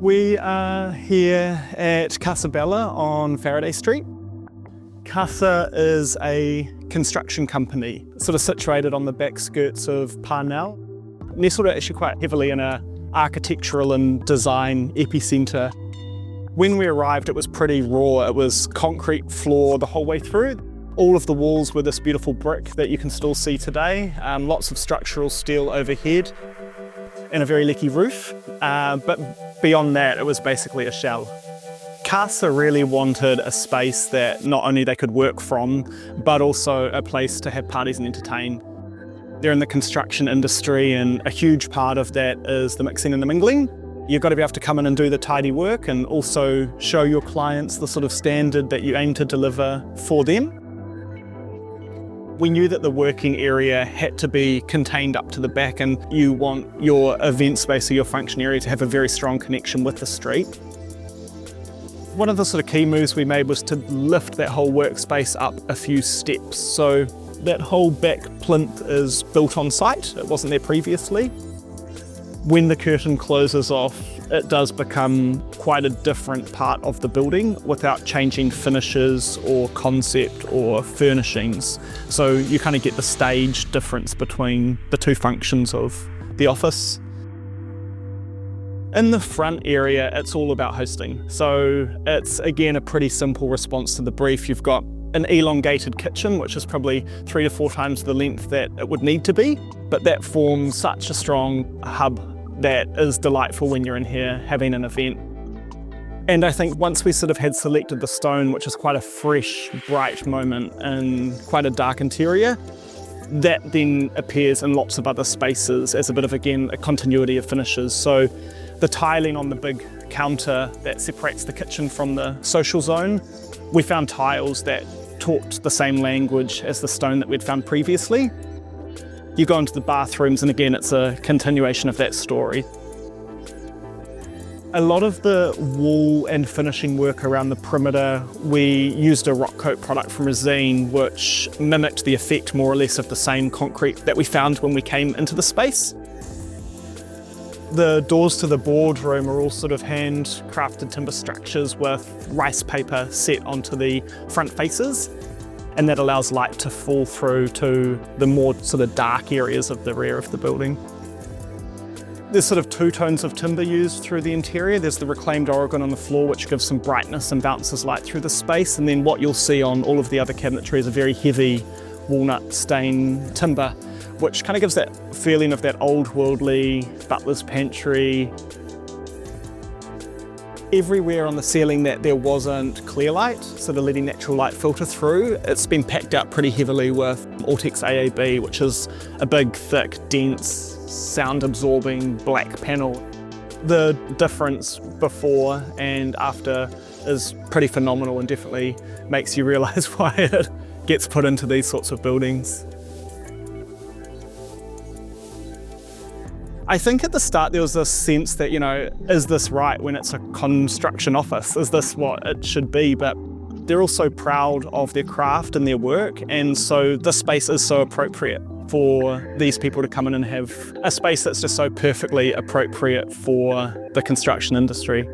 We are here at Casabella on Faraday Street. CASA is a construction company, sort of situated on the back skirts of Parnell, nestled actually quite heavily in an architectural and design epicentre. When we arrived, it was pretty raw. It was concrete floor the whole way through. All of the walls were this beautiful brick that you can still see today. Lots of structural steel overhead and a very leaky roof. But beyond that, it was basically a shell. CASA really wanted a space that not only they could work from, but also a place to have parties and entertain. They're in the construction industry, and a huge part of that is the mixing and the mingling. You've got to be able to come in and do the tidy work and also show your clients the sort of standard that you aim to deliver for them. We knew that the working area had to be contained up to the back, and you want your event space or your function area to have a very strong connection with the street. One of the sort of key moves we made was to lift that whole workspace up a few steps. So that whole back plinth is built on site. It wasn't there previously. When the curtain closes off, it does become quite a different part of the building without changing finishes or concept or furnishings. So you kind of get the stage difference between the two functions of the office. In the front area, it's all about hosting. So it's, again, a pretty simple response to the brief. You've got an elongated kitchen, which is probably 3 to 4 times the length that it would need to be, but that forms such a strong hub that is delightful when you're in here having an event. And I think once we sort of had selected the stone, which is quite a fresh, bright moment and quite a dark interior, that then appears in lots of other spaces as a bit of, again, a continuity of finishes. So the tiling on the big counter that separates the kitchen from the social zone, we found tiles that talked the same language as the stone that we'd found previously. You go into the bathrooms, and again, it's a continuation of that story. A lot of the wall and finishing work around the perimeter, we used a rock coat product from Resine, which mimicked the effect more or less of the same concrete that we found when we came into the space. The doors to the boardroom are all sort of hand-crafted timber structures with rice paper set onto the front faces, and that allows light to fall through to the more sort of dark areas of the rear of the building. There's sort of 2 tones of timber used through the interior. There's the reclaimed Oregon on the floor, which gives some brightness and bounces light through the space, and then what you'll see on all of the other cabinetry is a very heavy walnut stain timber, which kind of gives that feeling of that old worldly butler's pantry. Everywhere on the ceiling that there wasn't clear light, sort of letting natural light filter through, it's been packed out pretty heavily with Altex AAB, which is a big, thick, dense, sound-absorbing black panel. The difference before and after is pretty phenomenal and definitely makes you realise why it gets put into these sorts of buildings. I think at the start there was this sense that, is this right when it's a construction office? Is this what it should be? But they're also proud of their craft and their work, and so this space is so appropriate for these people to come in and have a space that's just so perfectly appropriate for the construction industry.